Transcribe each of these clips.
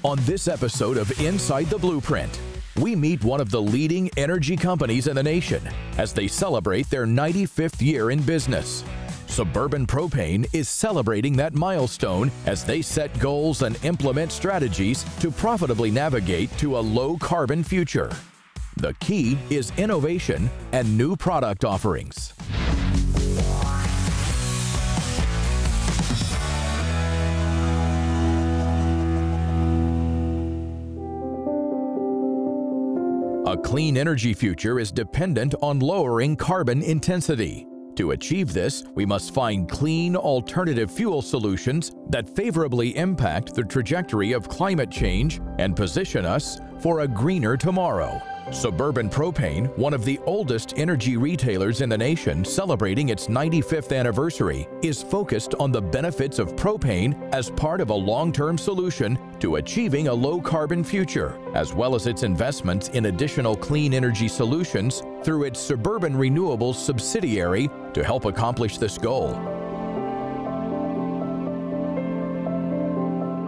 On this episode of Inside the Blueprint, we meet one of the leading energy companies in the nation as they celebrate their 95th year in business. Suburban Propane is celebrating that milestone as they set goals and implement strategies to profitably navigate to a low-carbon future. The key is innovation and new product offerings. A clean energy future is dependent on lowering carbon intensity. To achieve this, we must find clean alternative fuel solutions that favorably impact the trajectory of climate change and position us for a greener tomorrow. Suburban Propane, one of the oldest energy retailers in the nation celebrating its 95th anniversary, is focused on the benefits of propane as part of a long-term solution to achieving a low-carbon future, as well as its investments in additional clean energy solutions through its Suburban Renewable subsidiary to help accomplish this goal.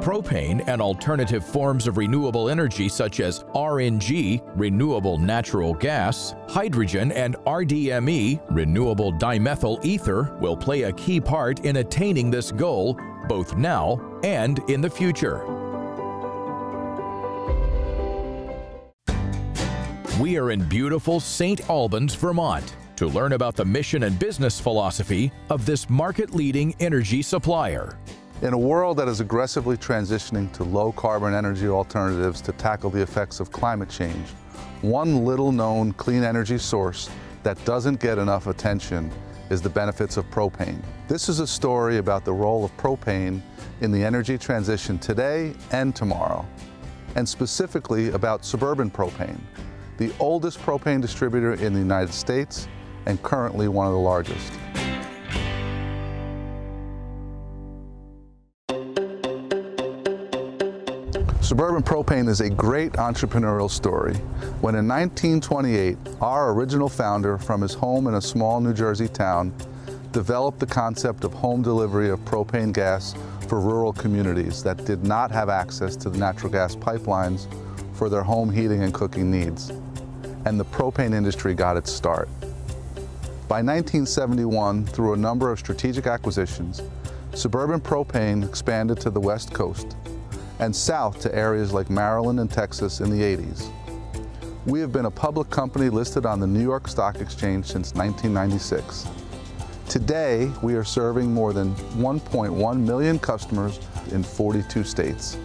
Propane and alternative forms of renewable energy such as RNG, renewable natural gas, hydrogen, and RDME, renewable dimethyl ether, will play a key part in attaining this goal both now and in the future. We are in beautiful St. Albans, Vermont, to learn about the mission and business philosophy of this market-leading energy supplier. In a world that is aggressively transitioning to low-carbon energy alternatives to tackle the effects of climate change, one little-known clean energy source that doesn't get enough attention is the benefits of propane. This is a story about the role of propane in the energy transition today and tomorrow, and specifically about Suburban Propane, the oldest propane distributor in the United States and currently one of the largest. Suburban Propane is a great entrepreneurial story. When in 1928, our original founder from his home in a small New Jersey town developed the concept of home delivery of propane gas for rural communities that did not have access to the natural gas pipelines for their home heating and cooking needs. And the propane industry got its start. By 1971, through a number of strategic acquisitions, Suburban Propane expanded to the West Coast and south to areas like Maryland and Texas in the 80s. We have been a public company listed on the New York Stock Exchange since 1996. Today, we are serving more than 1.1 million customers in 42 states.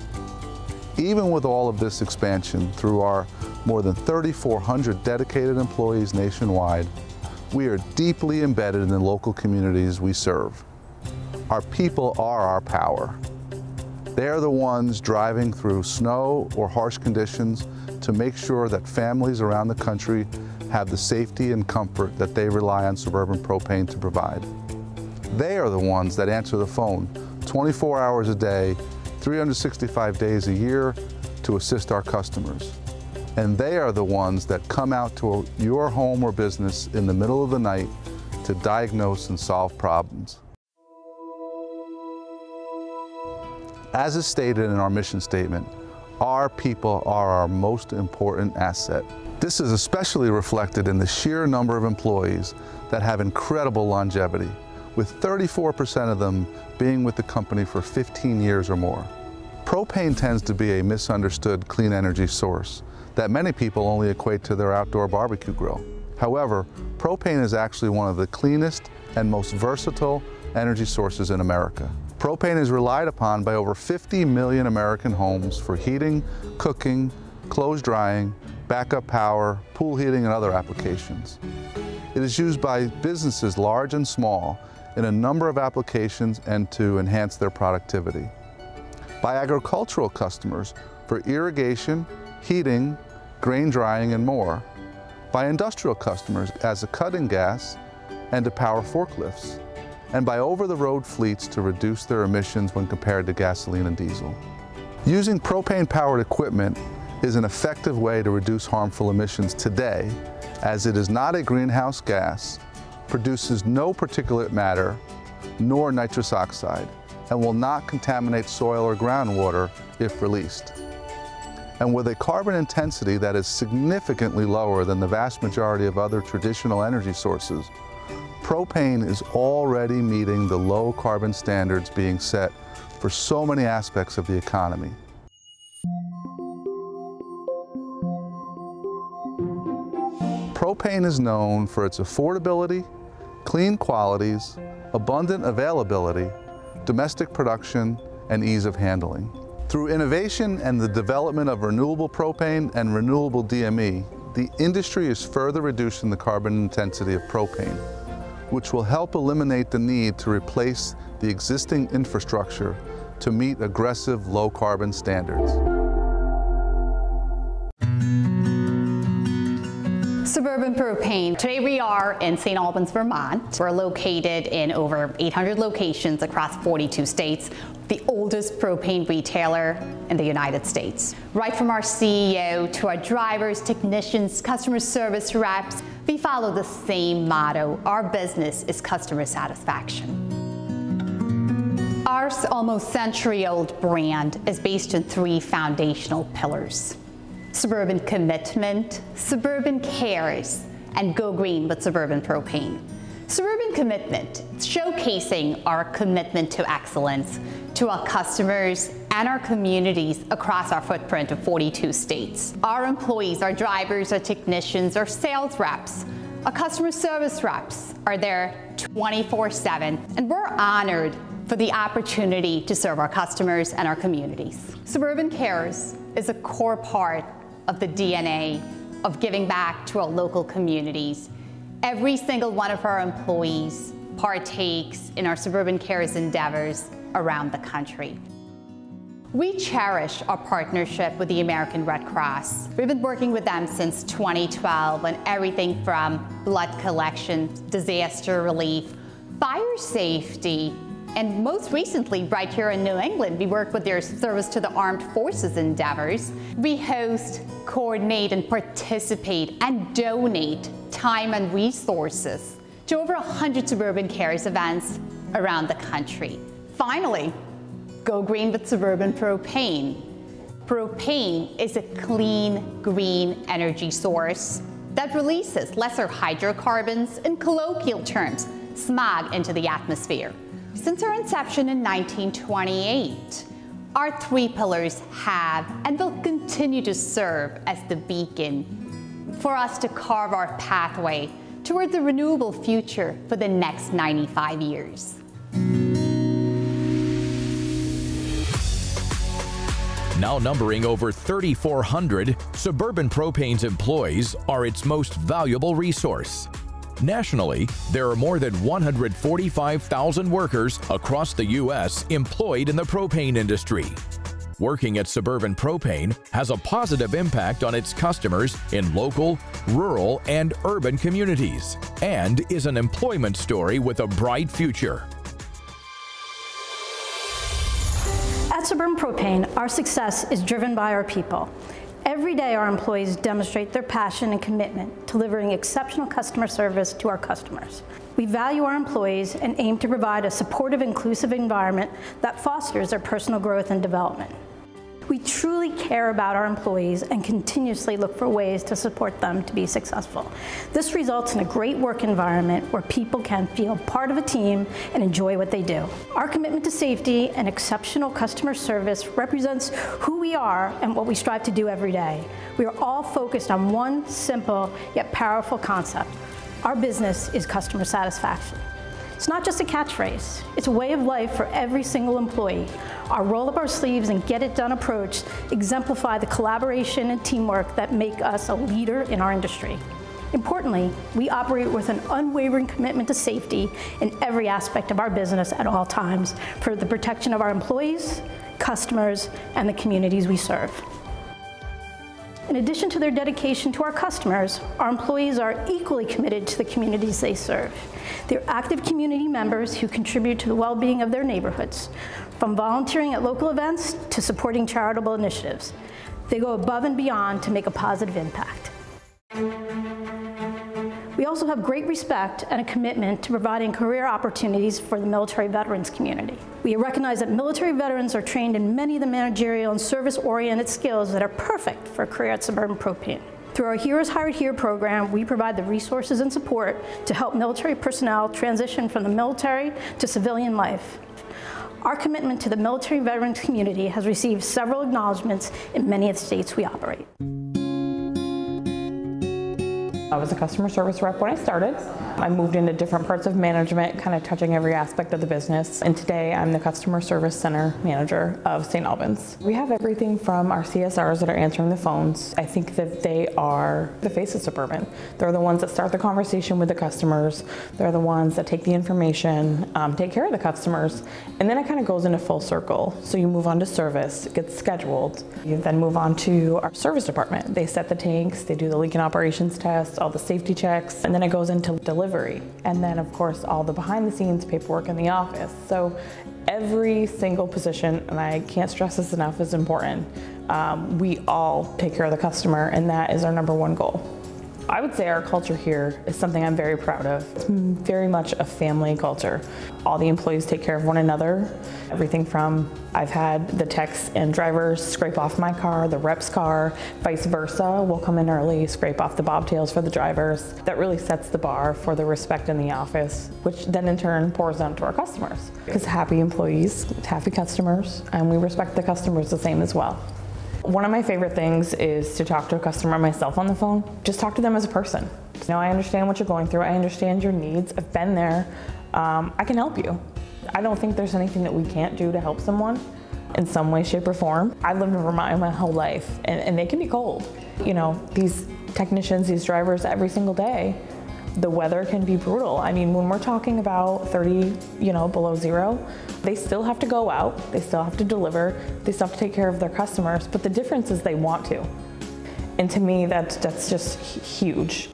Even with all of this expansion through our more than 3,400 dedicated employees nationwide, we are deeply embedded in the local communities we serve. Our people are our power. They're the ones driving through snow or harsh conditions to make sure that families around the country have the safety and comfort that they rely on Suburban Propane to provide. They are the ones that answer the phone 24 hours a day, 365 days a year to assist our customers. And they are the ones that come out to your home or business in the middle of the night to diagnose and solve problems. As is stated in our mission statement, our people are our most important asset. This is especially reflected in the sheer number of employees that have incredible longevity, with 34% of them being with the company for 15 years or more. Propane tends to be a misunderstood clean energy source that many people only equate to their outdoor barbecue grill. However, propane is actually one of the cleanest and most versatile energy sources in America. Propane is relied upon by over 50 million American homes for heating, cooking, clothes drying, backup power, pool heating, and other applications. It is used by businesses large and small in a number of applications and to enhance their productivity. By agricultural customers for irrigation, heating, grain drying, and more. By industrial customers as a cutting gas and to power forklifts. And by over-the-road fleets to reduce their emissions when compared to gasoline and diesel. Using propane-powered equipment is an effective way to reduce harmful emissions today, as it is not a greenhouse gas, produces no particulate matter, nor nitrous oxide, and will not contaminate soil or groundwater if released. And with a carbon intensity that is significantly lower than the vast majority of other traditional energy sources, propane is already meeting the low carbon standards being set for so many aspects of the economy. Propane is known for its affordability, clean qualities, abundant availability, domestic production, and ease of handling. Through innovation and the development of renewable propane and renewable DME, the industry is further reducing the carbon intensity of propane, which will help eliminate the need to replace the existing infrastructure to meet aggressive low-carbon standards. Suburban Propane. Today we are in St. Albans, Vermont. We're located in over 800 locations across 42 states, the oldest propane retailer in the United States. Right from our CEO to our drivers, technicians, customer service reps, we follow the same motto: our business is customer satisfaction. Our almost century-old brand is based on 3 foundational pillars: Suburban Commitment, Suburban Cares, and Go Green with Suburban Propane. Suburban Commitment, showcasing our commitment to excellence to our customers and our communities across our footprint of 42 states. Our employees, our drivers, our technicians, our sales reps, our customer service reps are there 24/7, and we're honored for the opportunity to serve our customers and our communities. Suburban Cares is a core part of the DNA of giving back to our local communities. Every single one of our employees partakes in our Suburban Cares endeavors around the country. We cherish our partnership with the American Red Cross. We've been working with them since 2012 on everything from blood collection, disaster relief, fire safety, and most recently, right here in New England, we work with their Service to the Armed Forces endeavors. We host, coordinate, and participate and donate time and resources to over 100 Suburban Cares events around the country. Finally, Go Green with Suburban Propane. Propane is a clean, green energy source that releases lesser hydrocarbons, in colloquial terms, smog, into the atmosphere. Since our inception in 1928, our 3 pillars have and will continue to serve as the beacon for us to carve our pathway toward the renewable future for the next 95 years. Now numbering over 3,400, Suburban Propane's employees are its most valuable resource. Nationally, there are more than 145,000 workers across the U.S. employed in the propane industry. Working at Suburban Propane has a positive impact on its customers in local, rural, and urban communities, and is an employment story with a bright future. At Suburban Propane, our success is driven by our people. Every day, our employees demonstrate their passion and commitment, delivering exceptional customer service to our customers. We value our employees and aim to provide a supportive, inclusive environment that fosters their personal growth and development. We truly care about our employees and continuously look for ways to support them to be successful. This results in a great work environment where people can feel part of a team and enjoy what they do. Our commitment to safety and exceptional customer service represents who we are and what we strive to do every day. We are all focused on one simple yet powerful concept. Our business is customer satisfaction. It's not just a catchphrase, it's a way of life for every single employee. Our roll up our sleeves and get it done approach exemplify the collaboration and teamwork that make us a leader in our industry. Importantly, we operate with an unwavering commitment to safety in every aspect of our business at all times for the protection of our employees, customers, and the communities we serve. In addition to their dedication to our customers, our employees are equally committed to the communities they serve. They're active community members who contribute to the well-being of their neighborhoods, from volunteering at local events to supporting charitable initiatives. They go above and beyond to make a positive impact. We also have great respect and a commitment to providing career opportunities for the military veterans community. We recognize that military veterans are trained in many of the managerial and service-oriented skills that are perfect for a career at Suburban Propane. Through our Heroes Hired Here program, we provide the resources and support to help military personnel transition from the military to civilian life. Our commitment to the military veterans community has received several acknowledgments in many of the states we operate. I was a customer service rep when I started. I moved into different parts of management, kind of touching every aspect of the business. And today I'm the customer service center manager of St. Albans. We have everything from our CSRs that are answering the phones. I think that they are the face of Suburban. They're the ones that start the conversation with the customers. They're the ones that take the information, take care of the customers. And then it kind of goes into full circle. So you move on to service, it gets scheduled. You then move on to our service department. They set the tanks, they do the leak and operations tests, all the safety checks, and then it goes into delivery. And then of course all the behind the scenes paperwork in the office. So every single position, and I can't stress this enough, is important. We all take care of the customer, and that is our #1 goal. I would say our culture here is something I'm very proud of. It's very much a family culture. All the employees take care of one another. Everything from, I've had the techs and drivers scrape off my car, the rep's car, vice versa. We'll come in early, scrape off the bobtails for the drivers. That really sets the bar for the respect in the office, which then in turn pours down to our customers. Because happy employees, happy customers, and we respect the customers the same as well. One of my favorite things is to talk to a customer myself on the phone. Just talk to them as a person. You know, I understand what you're going through. I understand your needs. I've been there. I can help you. I don't think there's anything that we can't do to help someone in some way, shape, or form. I've lived in Vermont my whole life, and they can be cold. You know, these technicians, these drivers, every single day, the weather can be brutal. I mean, when we're talking about 30, below zero, they still have to go out, they still have to deliver, they still have to take care of their customers, but the difference is they want to. And to me, that's just huge.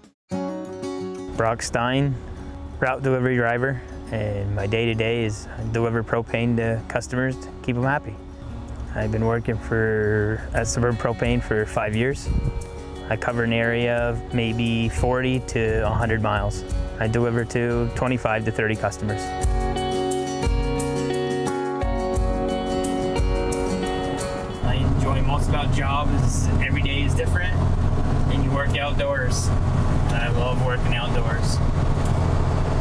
Brock Stein, route delivery driver, and my day-to-day is deliver propane to customers to keep them happy. I've been working at Suburban Propane for 5 years. I cover an area of maybe 40 to 100 miles. I deliver to 25 to 30 customers. I enjoy most about the job is every day is different, and you work outdoors. I love working outdoors.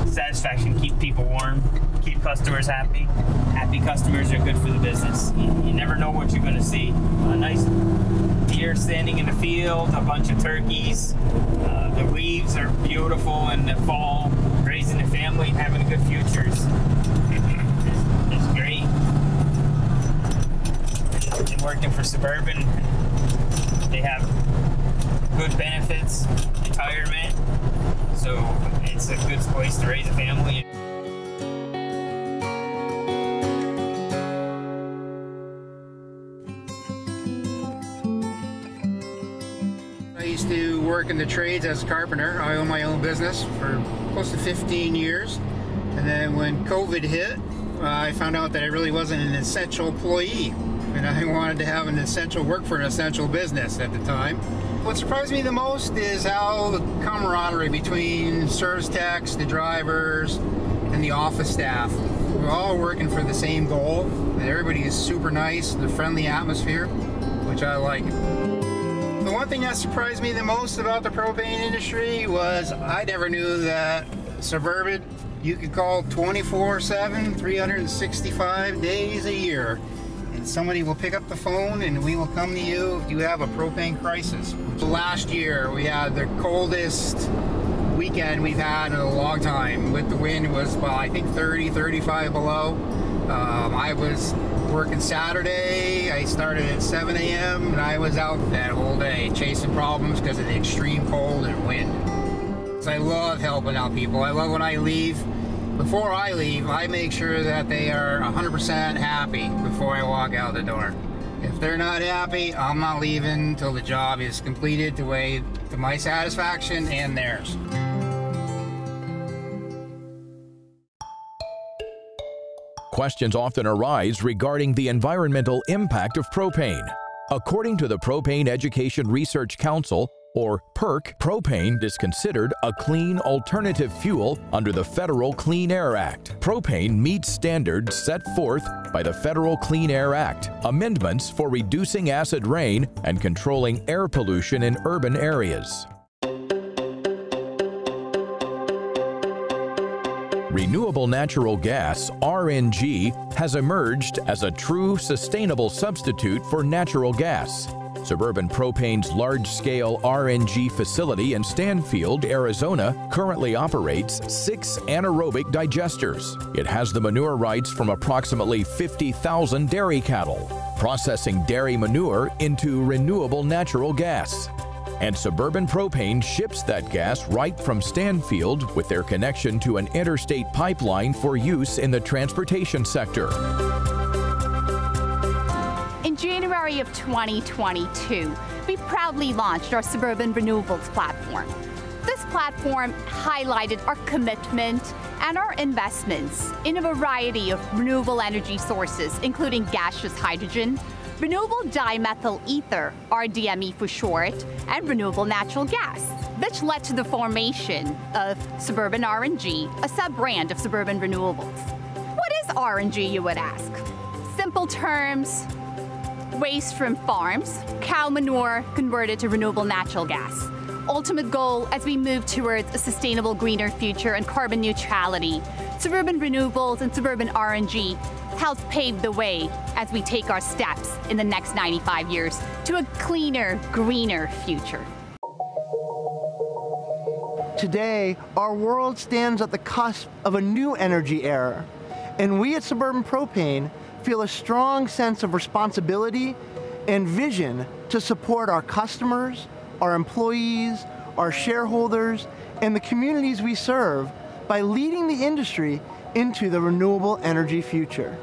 Satisfaction, keep people warm, keep customers happy. Happy customers are good for the business. You never know what you're going to see. A nice deer standing in the field, a bunch of turkeys. The leaves are beautiful in the fall. Raising a family and having good futures is great. And working for Suburban, they have good benefits, retirement, so it's a good place to raise a family. I used to work in the trades as a carpenter. I own my own business for close to 15 years. And then when COVID hit, I found out that I really wasn't an essential employee. And I wanted to have an essential work for an essential business at the time. What surprised me the most is how the camaraderie between service techs, the drivers, and the office staff. We're all working for the same goal. And everybody is super nice, the friendly atmosphere, which I like. The one thing that surprised me the most about the propane industry was I never knew that Suburban, you could call 24/7, 365 days a year. And somebody will pick up the phone and we will come to you if you have a propane crisis. Last year we had the coldest weekend we've had in a long time. With the wind, it was, well, I think 30, 35 below. I was working Saturday. I started at 7 a.m. and I was out that whole day chasing problems because of the extreme cold and wind. So I love helping out people. I love when I leave. Before I leave, I make sure that they are 100% happy before I walk out the door. If they're not happy, I'm not leaving until the job is completed to my satisfaction and theirs. Questions often arise regarding the environmental impact of propane. According to the Propane Education Research Council, or PERC, propane is considered a clean alternative fuel under the Federal Clean Air Act. Propane meets standards set forth by the Federal Clean Air Act, amendments for reducing acid rain and controlling air pollution in urban areas. Renewable natural gas, RNG, has emerged as a true sustainable substitute for natural gas. Suburban Propane's large-scale RNG facility in Stanfield, Arizona, currently operates 6 anaerobic digesters. It has the manure rights from approximately 50,000 dairy cattle, processing dairy manure into renewable natural gas. And Suburban Propane ships that gas right from Stanfield with their connection to an interstate pipeline for use in the transportation sector. In January of 2022, we proudly launched our Suburban Renewables platform. This platform highlighted our commitment and our investments in a variety of renewable energy sources, including gaseous hydrogen, renewable dimethyl ether, RDME for short, and renewable natural gas, which led to the formation of Suburban RNG, a sub-brand of Suburban Renewables. What is RNG, you would ask? Simple terms, waste from farms, cow manure converted to renewable natural gas. Ultimate goal as we move towards a sustainable, greener future and carbon neutrality. Suburban Renewables and Suburban RNG helps pave the way as we take our steps in the next 95 years to a cleaner, greener future. Today, our world stands at the cusp of a new energy era, and we at Suburban Propane feel a strong sense of responsibility and vision to support our customers, our employees, our shareholders, and the communities we serve by leading the industry into the renewable energy future.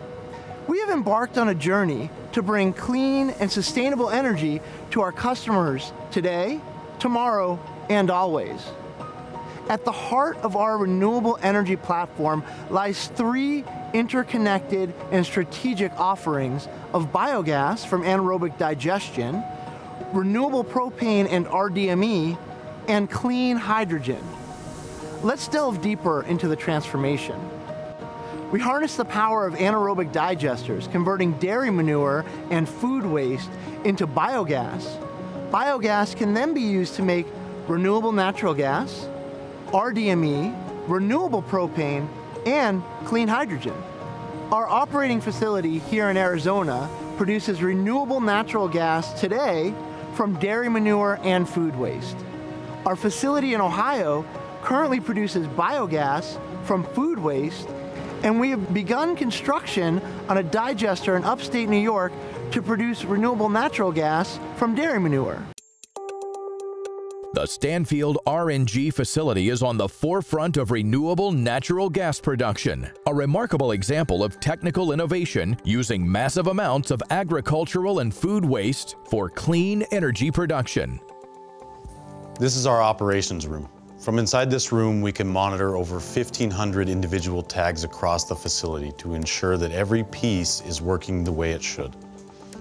We have embarked on a journey to bring clean and sustainable energy to our customers today, tomorrow, and always. At the heart of our renewable energy platform lies 3 interconnected and strategic offerings of biogas from anaerobic digestion, renewable propane and RDME, and clean hydrogen. Let's delve deeper into the transformation. We harness the power of anaerobic digesters, converting dairy manure and food waste into biogas. Biogas can then be used to make renewable natural gas, RDME, renewable propane, and clean hydrogen. Our operating facility here in Arizona produces renewable natural gas today from dairy manure and food waste. Our facility in Ohio currently produces biogas from food waste, and we have begun construction on a digester in upstate New York to produce renewable natural gas from dairy manure. The Stanfield RNG facility is on the forefront of renewable natural gas production, a remarkable example of technical innovation using massive amounts of agricultural and food waste for clean energy production. This is our operations room. From inside this room, we can monitor over 1,500 individual tags across the facility to ensure that every piece is working the way it should.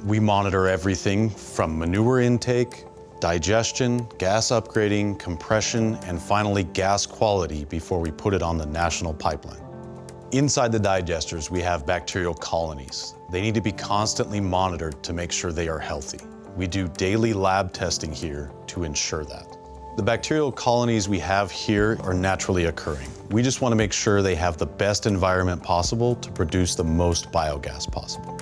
We monitor everything from manure intake, digestion, gas upgrading, compression, and finally gas quality before we put it on the national pipeline. Inside the digesters, we have bacterial colonies. They need to be constantly monitored to make sure they are healthy. We do daily lab testing here to ensure that. The bacterial colonies we have here are naturally occurring. We just want to make sure they have the best environment possible to produce the most biogas possible.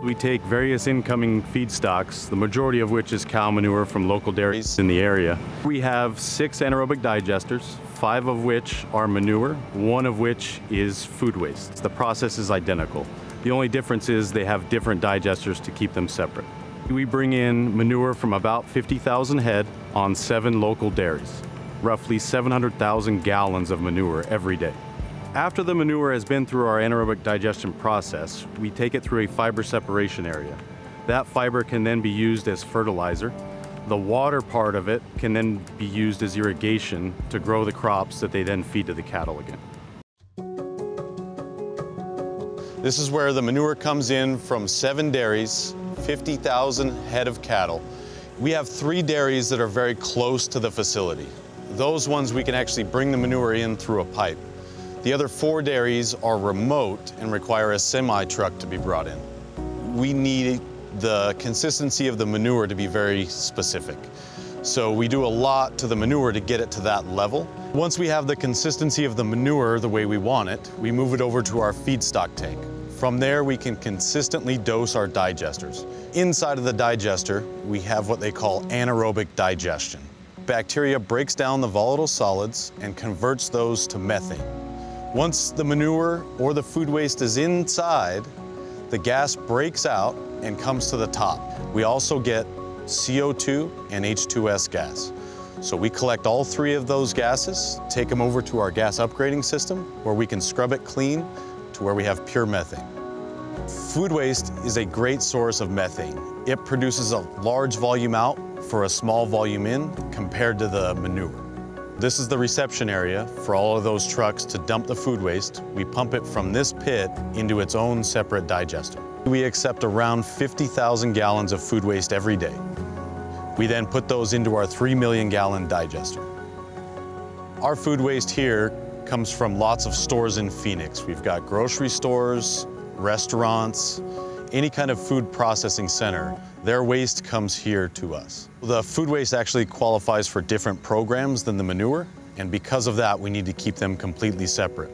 We take various incoming feedstocks, the majority of which is cow manure from local dairies in the area. We have 6 anaerobic digesters, 5 of which are manure, 1 of which is food waste. The process is identical. The only difference is they have different digesters to keep them separate. We bring in manure from about 50,000 head on 7 local dairies, roughly 700,000 gallons of manure every day. After the manure has been through our anaerobic digestion process, we take it through a fiber separation area. That fiber can then be used as fertilizer. The water part of it can then be used as irrigation to grow the crops that they then feed to the cattle again. This is where the manure comes in from 7 dairies, 50,000 head of cattle. We have 3 dairies that are very close to the facility. Those ones we can actually bring the manure in through a pipe. The other 4 dairies are remote and require a semi-truck to be brought in. We need the consistency of the manure to be very specific. So we do a lot to the manure to get it to that level. Once we have the consistency of the manure the way we want it, we move it over to our feedstock tank. From there, we can consistently dose our digesters. Inside of the digester, we have what they call anaerobic digestion. Bacteria breaks down the volatile solids and converts those to methane. Once the manure or the food waste is inside, the gas breaks out and comes to the top. We also get CO2 and H2S gas. So we collect all 3 of those gases, take them over to our gas upgrading system where we can scrub it clean to where we have pure methane. Food waste is a great source of methane. It produces a large volume out for a small volume in compared to the manure. This is the reception area for all of those trucks to dump the food waste. We pump it from this pit into its own separate digester. We accept around 50,000 gallons of food waste every day. We then put those into our 3 million gallon digester. Our food waste here comes from lots of stores in Phoenix. We've got grocery stores, restaurants, any kind of food processing center. Their waste comes here to us. The food waste actually qualifies for different programs than the manure, and because of that, we need to keep them completely separate.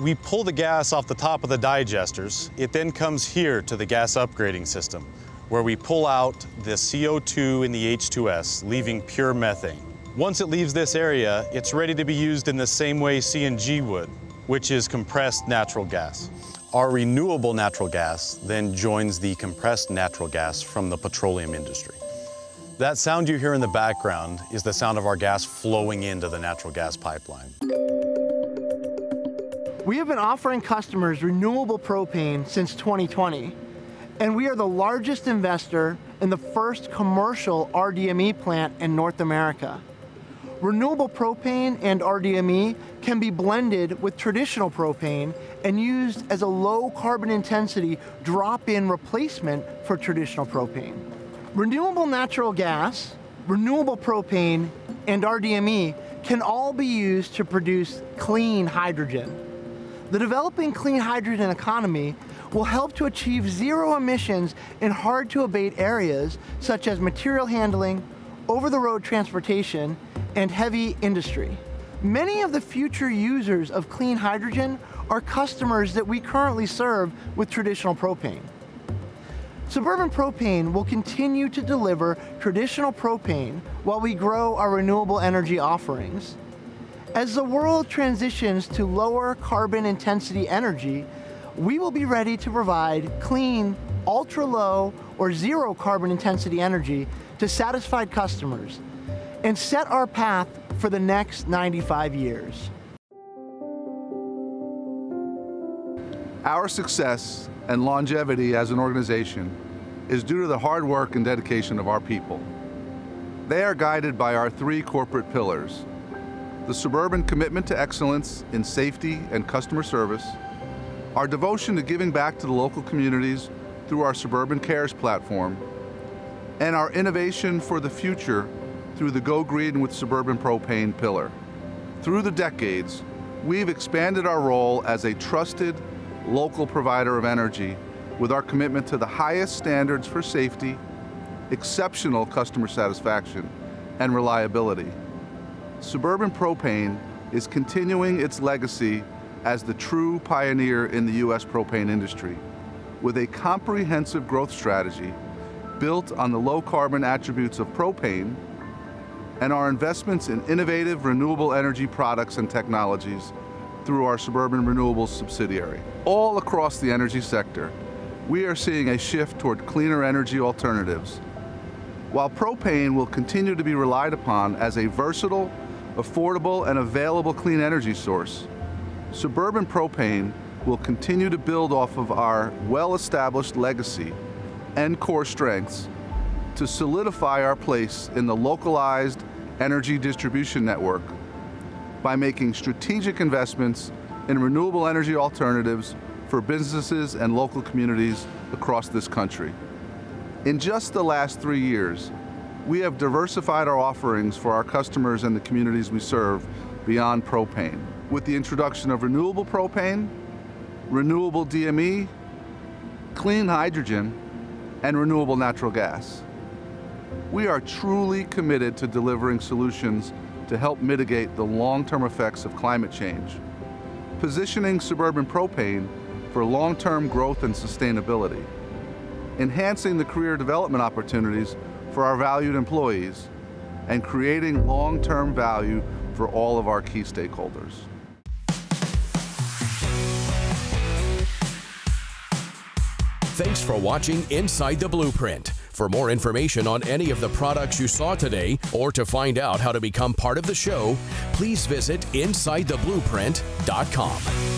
We pull the gas off the top of the digesters. It then comes here to the gas upgrading system, where we pull out the CO2 and the H2S, leaving pure methane. Once it leaves this area, it's ready to be used in the same way CNG would, which is compressed natural gas. Our renewable natural gas then joins the compressed natural gas from the petroleum industry. That sound you hear in the background is the sound of our gas flowing into the natural gas pipeline. We have been offering customers renewable propane since 2020, and we are the largest investor in the first commercial RDME plant in North America. Renewable propane and RDME can be blended with traditional propane and used as a low carbon intensity drop-in replacement for traditional propane. Renewable natural gas, renewable propane, and RDME can all be used to produce clean hydrogen. The developing clean hydrogen economy will help to achieve 0 emissions in hard-to-abate areas such as material handling, over-the-road transportation, and heavy industry. Many of the future users of clean hydrogen are customers that we currently serve with traditional propane. Suburban Propane will continue to deliver traditional propane while we grow our renewable energy offerings. As the world transitions to lower carbon intensity energy, we will be ready to provide clean, ultra-low, or 0 carbon intensity energy to satisfied customers and set our path for the next 95 years. Our success and longevity as an organization is due to the hard work and dedication of our people. They are guided by our 3 corporate pillars: the Suburban commitment to excellence in safety and customer service, our devotion to giving back to the local communities through our Suburban Cares platform, and our innovation for the future through the Go Green with Suburban Propane pillar. Through the decades, we've expanded our role as a trusted local provider of energy with our commitment to the highest standards for safety, exceptional customer satisfaction, and reliability. Suburban Propane is continuing its legacy as the true pioneer in the U.S. propane industry with a comprehensive growth strategy built on the low carbon attributes of propane and our investments in innovative renewable energy products and technologies through our Suburban Renewables subsidiary. All across the energy sector, we are seeing a shift toward cleaner energy alternatives. While propane will continue to be relied upon as a versatile, affordable, and available clean energy source, Suburban Propane will continue to build off of our well-established legacy and core strengths to solidify our place in the localized energy distribution network by making strategic investments in renewable energy alternatives for businesses and local communities across this country. In just the last 3 years, we have diversified our offerings for our customers and the communities we serve beyond propane, with the introduction of renewable propane, renewable DME, clean hydrogen, and renewable natural gas. We are truly committed to delivering solutions to help mitigate the long-term effects of climate change, positioning Suburban Propane for long-term growth and sustainability, enhancing the career development opportunities for our valued employees, and creating long-term value for all of our key stakeholders. Thanks for watching Inside the Blueprint. For more information on any of the products you saw today, or to find out how to become part of the show, please visit InsideTheBlueprint.com.